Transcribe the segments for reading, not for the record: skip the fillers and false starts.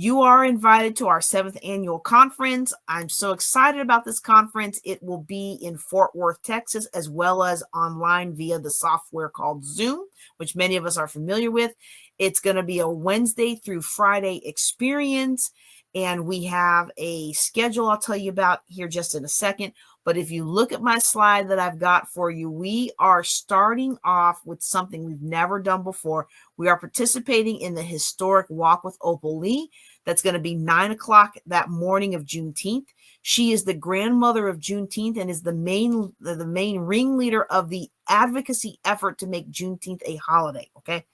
you are invited to our 7th annual conference. I'm so excited about this conference. It will be in Fort Worth, Texas, as well as online via the software called Zoom, which many of us are familiar with. It's going to be a Wednesday through Friday experience, and we have a schedule I'll tell you about here just in a second. But if you look at my slide that I've got for you, we are starting off with something we've never done before. We are participating in the historic Walk with Opal Lee. That's going to be 9 o'clock that morning of Juneteenth. She is the grandmother of Juneteenth and is the main ringleader of the advocacy effort to make Juneteenth a holiday. Okay.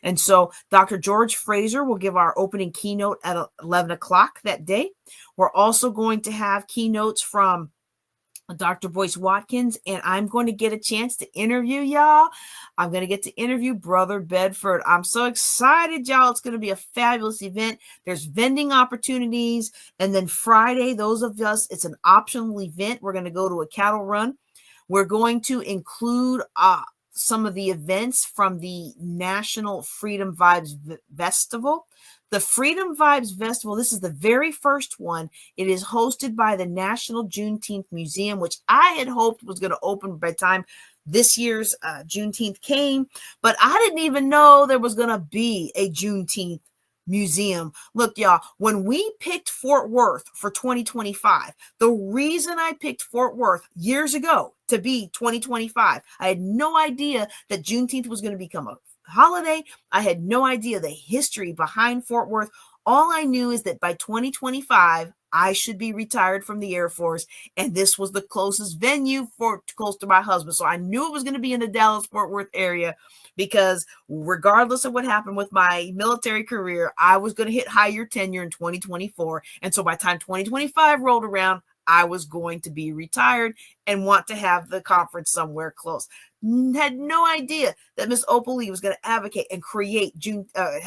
And so Dr. George Fraser will give our opening keynote at 11 o'clock that day. We're also going to have keynotes from Dr. Boyce Watkins, and I'm going to get a chance to interview y'all. I'm going to get to interview Brother Bedford. I'm so excited, y'all. It's going to be a fabulous event. There's vending opportunities. And then Friday, those of us, it's an optional event. We're going to go to a cattle run. We're going to include some of the events from the National Freedom Vibes Festival. The Freedom Vibes Festival, this is the very first one. It is hosted by the National Juneteenth Museum, which I had hoped was going to open by the time this year's Juneteenth came, but I didn't even know there was going to be a Juneteenth museum. Look, y'all, when we picked Fort Worth for 2025, the reason I picked Fort Worth years ago to be 2025, I had no idea that Juneteenth was going to become a holiday. I had no idea the history behind Fort Worth. All I knew is that by 2025, I should be retired from the Air Force, and this was the closest venue close to my husband. So I knew it was going to be in the Dallas-Fort Worth area, because regardless of what happened with my military career, I was going to hit higher tenure in 2024. And so by the time 2025 rolled around, I was going to be retired and want to have the conference somewhere close. Had no idea that Miss Opal Lee was going to advocate and create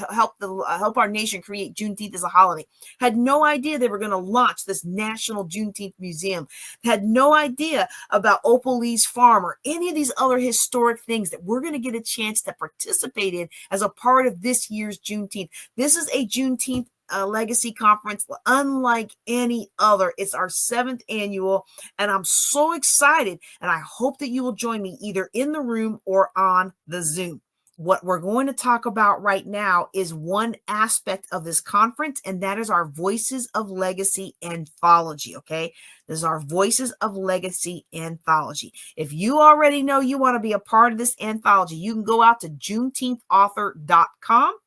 help our nation create Juneteenth as a holiday. Had no idea they were going to launch this National Juneteenth Museum. Had no idea about Opal Lee's farm or any of these other historic things that we're going to get a chance to participate in as a part of this year's Juneteenth. This is a Juneteenth Legacy conference unlike any other. It's our 7th annual, and I'm so excited, and I hope that you will join me either in the room or on the Zoom. What we're going to talk about right now is one aspect of this conference, and that is our Voices of Legacy anthology, okay? This is our Voices of Legacy anthology. If you already know you want to be a part of this anthology, you can go out to juneteenthauthor.com.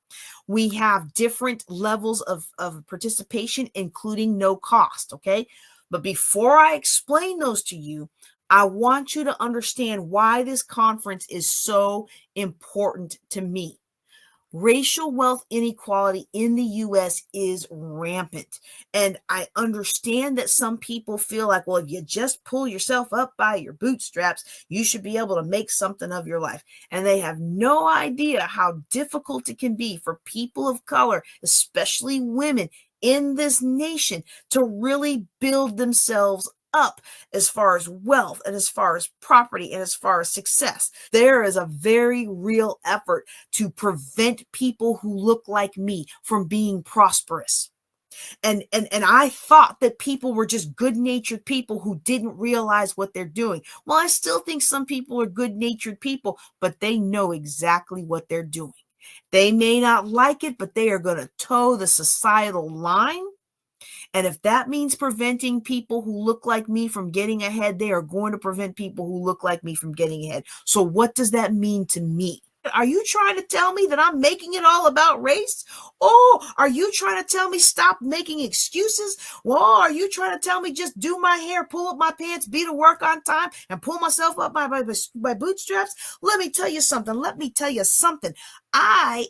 We have different levels of participation, including no cost, okay? But before I explain those to you, I want you to understand why this conference is so important to me. Racial wealth inequality in the U.S. is rampant. And I understand that some people feel like, well, if you just pull yourself up by your bootstraps, you should be able to make something of your life. And they have no idea how difficult it can be for people of color, especially women in this nation, to really build themselves up as far as wealth and as far as property and as far as success. There is a very real effort to prevent people who look like me from being prosperous. And I thought that people were just good-natured people who didn't realize what they're doing. Well, I still think some people are good-natured people, but they know exactly what they're doing. They may not like it, but they are going to toe the societal line. And if that means preventing people who look like me from getting ahead, they are going to prevent people who look like me from getting ahead. So what does that mean to me? Are you trying to tell me that I'm making it all about race? Oh, are you trying to tell me stop making excuses? Well, are you trying to tell me just do my hair, pull up my pants, be to work on time, and pull myself up by bootstraps? Let me tell you something.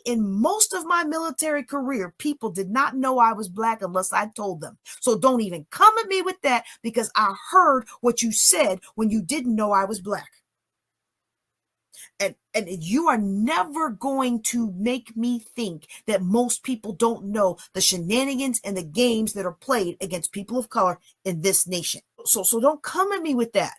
In most of my military career, people did not know I was Black unless I told them. So don't even come at me with that, because I heard what you said when you didn't know I was Black. And you are never going to make me think that most people don't know the shenanigans and the games that are played against people of color in this nation. So don't come at me with that.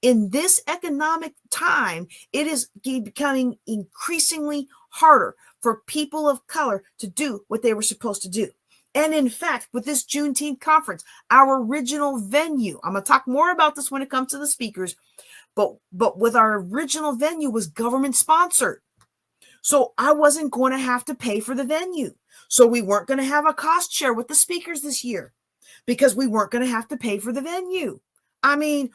In this economic time, it is becoming increasingly harder for people of color to do what they were supposed to do. And in fact, with this Juneteenth conference, our original venue, I'm going to talk more about this when it comes to the speakers, but with our original venue was government sponsored. So I wasn't going to have to pay for the venue. So we weren't going to have a cost share with the speakers this year because we weren't going to have to pay for the venue. I mean,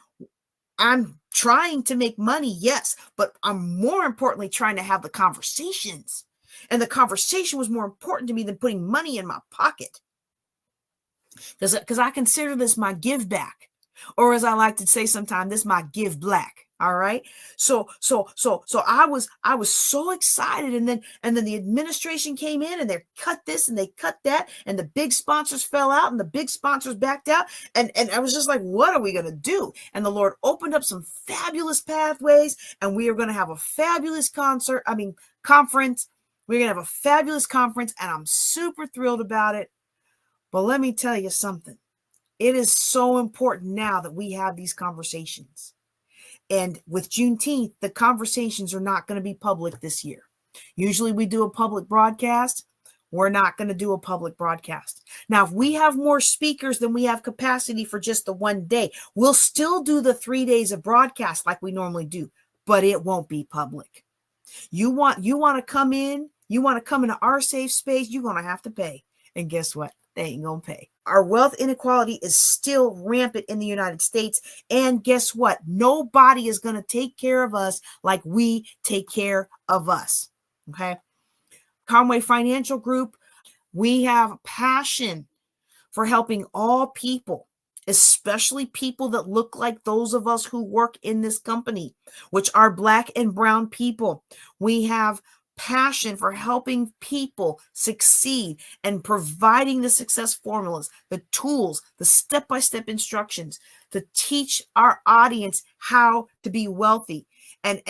I'm trying to make money, yes, but I'm more importantly trying to have the conversations. And the conversation was more important to me than putting money in my pocket. Because I consider this my give back. Or as I like to say sometimes, this is my give black. All right. So I was so excited. And then the administration came in and they cut this and they cut that. And the big sponsors fell out and the big sponsors backed out. And I was just like, what are we going to do? And the Lord opened up some fabulous pathways, and we are going to have a fabulous conference. We're going to have a fabulous conference, and I'm super thrilled about it. But let me tell you something. It is so important now that we have these conversations. And with Juneteenth, the conversations are not going to be public this year. Usually we do a public broadcast. We're not going to do a public broadcast. Now, if we have more speakers than we have capacity for just the one day, we'll still do the 3 days of broadcast like we normally do, but it won't be public. You want to come in, you want to come into our safe space, you're going to have to pay. And guess what? They ain't going to pay. Our wealth inequality is still rampant in the United States. And guess what? Nobody is going to take care of us like we take care of us. Okay. Conway Financial Group, we have passion for helping all people, especially people that look like those of us who work in this company, which are Black and brown people. We have passion for helping people succeed and providing the success formulas, the tools, the step-by-step instructions to teach our audience how to be wealthy. And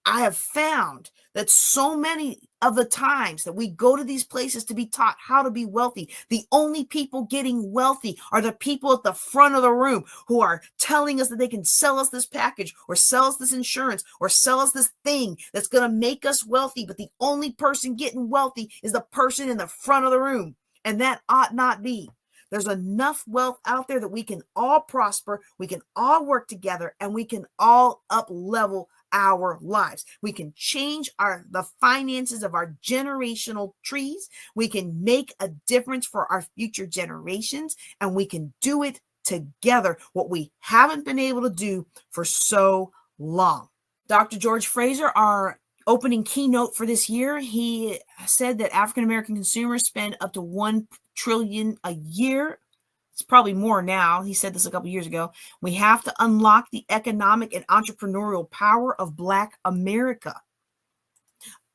I have found that so many of the times that we go to these places to be taught how to be wealthy, the only people getting wealthy are the people at the front of the room who are telling us that they can sell us this package or sell us this insurance or sell us this thing that's going to make us wealthy. But the only person getting wealthy is the person in the front of the room. And that ought not be. There's enough wealth out there that we can all prosper, we can all work together, and we can all up-level our lives. We can change the finances of our generational trees. We can make a difference for our future generations, and we can do it together, what we haven't been able to do for so long. Dr. George Fraser, our opening keynote for this year, he said that African American consumers spend up to $1 trillion a year. It's probably more now. He said this a couple years ago. We have to unlock the economic and entrepreneurial power of Black America.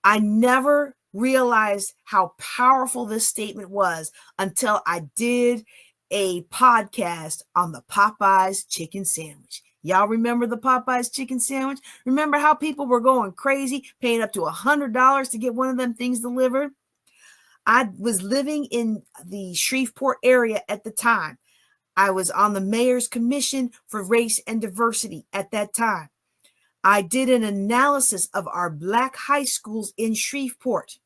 I never realized how powerful this statement was until I did a podcast on the Popeyes chicken sandwich. Y'all remember the Popeyes chicken sandwich? Remember how people were going crazy, paying up to $100 to get one of them things delivered? I was living in the Shreveport area at the time. I was on the mayor's commission for race and diversity at that time. I did an analysis of our Black high schools in Shreveport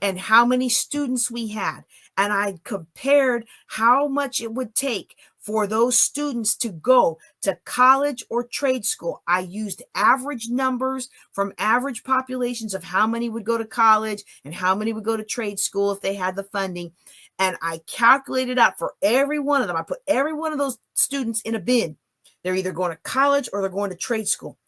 and how many students we had. And I compared how much it would take for those students to go to college or trade school. I used average numbers from average populations of how many would go to college and how many would go to trade school if they had the funding. And I calculated out for every one of them. I put every one of those students in a bin. They're either going to college or they're going to trade school.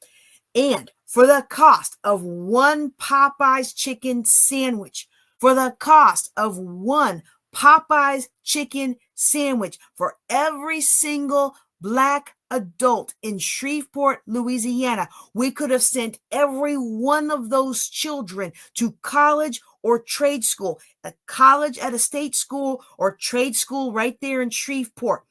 And for the cost of one Popeyes chicken sandwich, for the cost of one Popeyes chicken sandwich, for every single Black adult in Shreveport, Louisiana, we could have sent every one of those children to college or trade school, a college at a state school or trade school right there in Shreveport.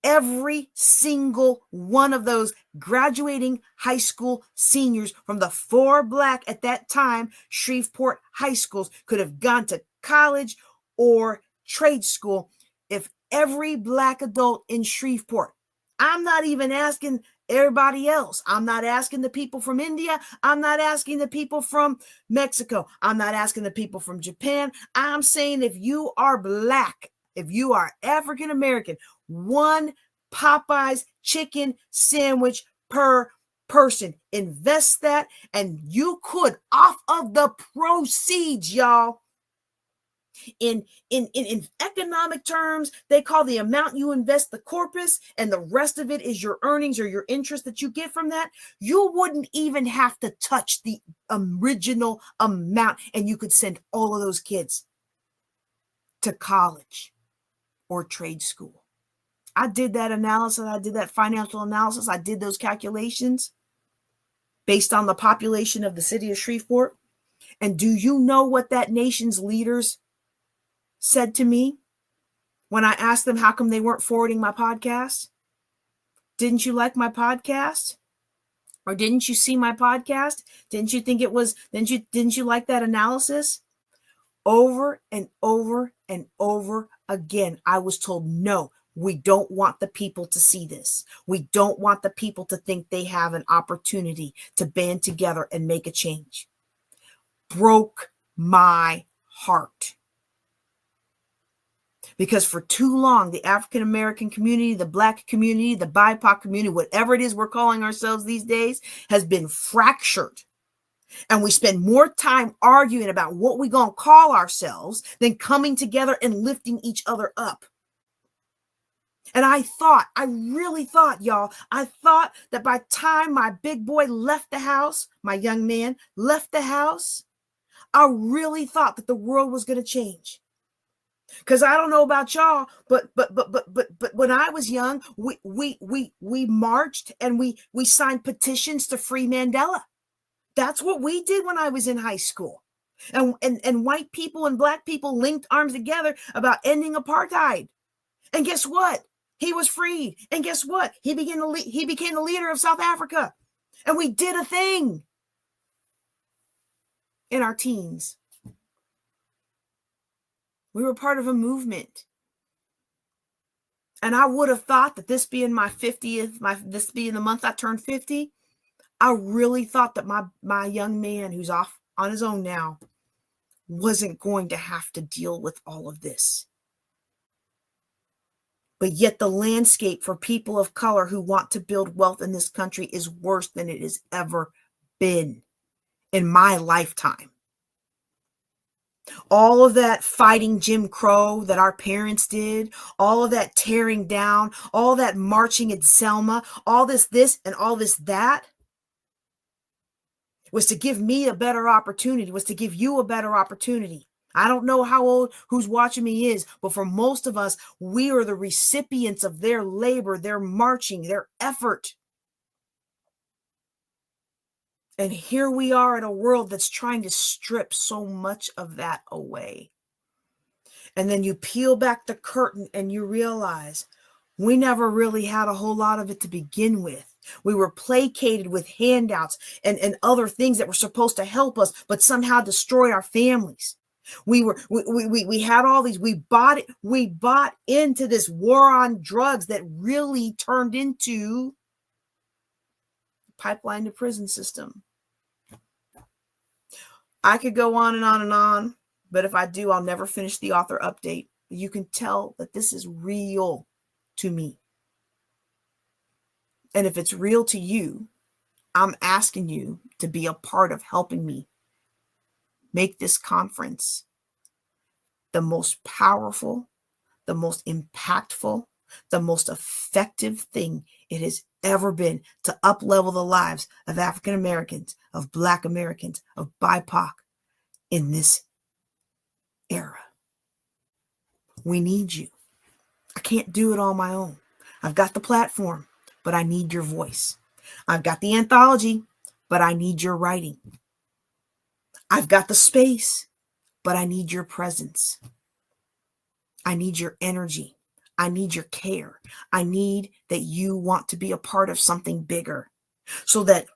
Every single one of those graduating high school seniors from the 4 Black at that time Shreveport high schools could have gone to college or trade school if every Black adult in Shreveport, I'm not even asking everybody else. I'm not asking the people from India. I'm not asking the people from Mexico. I'm not asking the people from Japan. I'm saying if you are Black, if you are African American, one Popeye's chicken sandwich per person. Invest that, and you could, off of the proceeds, y'all. In economic terms, they call the amount you invest the corpus, and the rest of it is your earnings or your interest that you get from that. You wouldn't even have to touch the original amount, and you could send all of those kids to college or trade school. I did that analysis. I did that financial analysis. I did those calculations based on the population of the city of Shreveport. And do you know what that nation's leaders said to me when I asked them how come they weren't forwarding my podcast? Didn't you like my podcast? Or didn't you see my podcast? Didn't you think it was, didn't you like that analysis? Over and over and over again, I was told, no, we don't want the people to see this. We don't want the people to think they have an opportunity to band together and make a change. Broke my heart. Because for too long, the African American community, the Black community, the BIPOC community, whatever it is we're calling ourselves these days, has been fractured. And we spend more time arguing about what we're going to call ourselves than coming together and lifting each other up. And I really thought, y'all, I thought that by the time my big boy left the house, my young man left the house, I really thought that the world was going to change. Because I don't know about y'all, but when I was young, we marched and we signed petitions to free Mandela. That's what we did when I was in high school. And white people and Black people linked arms together about ending apartheid. And guess what? He was freed. And guess what? He became the leader of South Africa. And we did a thing in our teens. We were part of a movement. And I would have thought that this being my 50th, this being the month I turned 50, I really thought that my young man who's off on his own now wasn't going to have to deal with all of this. But yet the landscape for people of color who want to build wealth in this country is worse than it has ever been in my lifetime. All of that fighting Jim Crow that our parents did, all of that tearing down, all that marching in Selma, all this, and all this, that, was to give me a better opportunity, was to give you a better opportunity. I don't know how old who's watching me is, but for most of us, we are the recipients of their labor, their marching, their effort. And here we are in a world that's trying to strip so much of that away. And then you peel back the curtain and you realize we never really had a whole lot of it to begin with. We were placated with handouts and other things that were supposed to help us, but somehow destroy our families. We had all these, we bought into this war on drugs that really turned into pipeline to prison system. I could go on and on and on, but if I do, I'll never finish the author update. You can tell that this is real to me. And if it's real to you, I'm asking you to be a part of helping me make this conference the most powerful, the most impactful, the most effective thing it has ever been to up-level the lives of African Americans, of Black Americans, of BIPOC in this era. We need you. I can't do it on my own. I've got the platform, but I need your voice. I've got the anthology, but I need your writing. I've got the space, but I need your presence. I need your energy. I need your care. I need that you want to be a part of something bigger so that,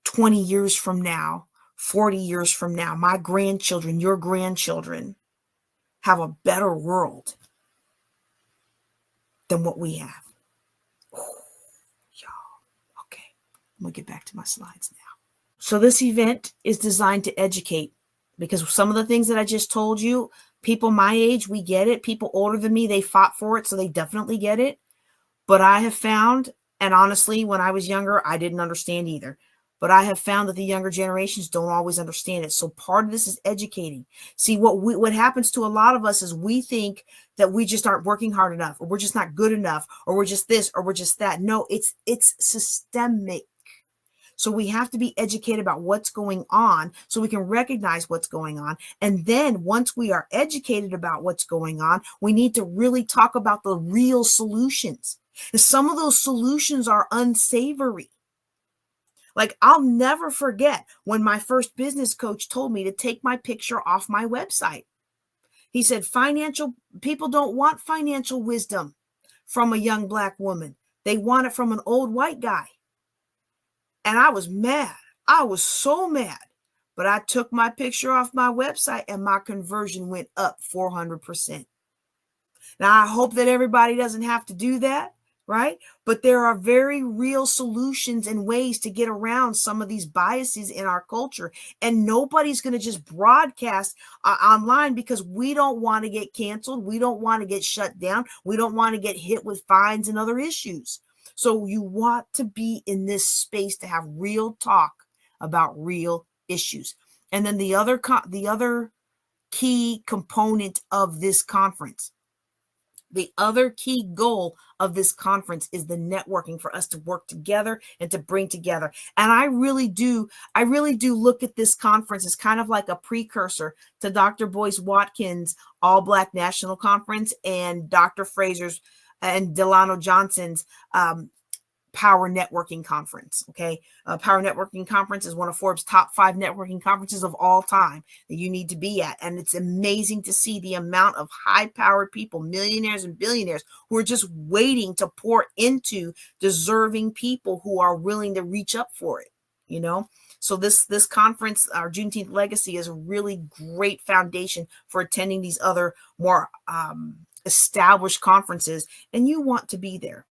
20 years from now, 40 years from now, my grandchildren, your grandchildren have a better world than what we have. Oh, y'all. I'm going to get back to my slides now. So this event is designed to educate, because some of the things that I just told you, people my age, we get it. People older than me, they fought for it, so they definitely get it. But I have found, and honestly, when I was younger, I didn't understand either. But I have found that the younger generations don't always understand it. So part of this is educating. See, what happens to a lot of us is we think that we just aren't working hard enough, or we're just not good enough, or we're just this, or we're just that. No, it's systemic. So we have to be educated about what's going on so we can recognize what's going on. And then once we are educated about what's going on, we need to really talk about the real solutions. And some of those solutions are unsavory. Like, I'll never forget when my first business coach told me to take my picture off my website. He said, people don't want financial wisdom from a young Black woman. They want it from an old white guy. And I was mad. I was so mad. But I took my picture off my website and my conversion went up 400%. Now, I hope that everybody doesn't have to do that, right? But there are very real solutions and ways to get around some of these biases in our culture. And nobody's going to just broadcast online because we don't want to get canceled. We don't want to get shut down. We don't want to get hit with fines and other issues. So you want to be in this space to have real talk about real issues. And then the other key component of this conference, the other key goal of this conference is the networking, for us to work together and to bring together. And I really do look at this conference as kind of like a precursor to Dr. Boyce Watkins' All Black National Conference and Dr. Fraser's and Delano Johnson's Power Networking Conference. Okay. Power Networking Conference is one of Forbes' top 5 networking conferences of all time that you need to be at. And it's amazing to see the amount of high-powered people, millionaires and billionaires, who are just waiting to pour into deserving people who are willing to reach up for it, you know? So this conference, our Juneteenth Legacy, is a really great foundation for attending these other more established conferences, and you want to be there.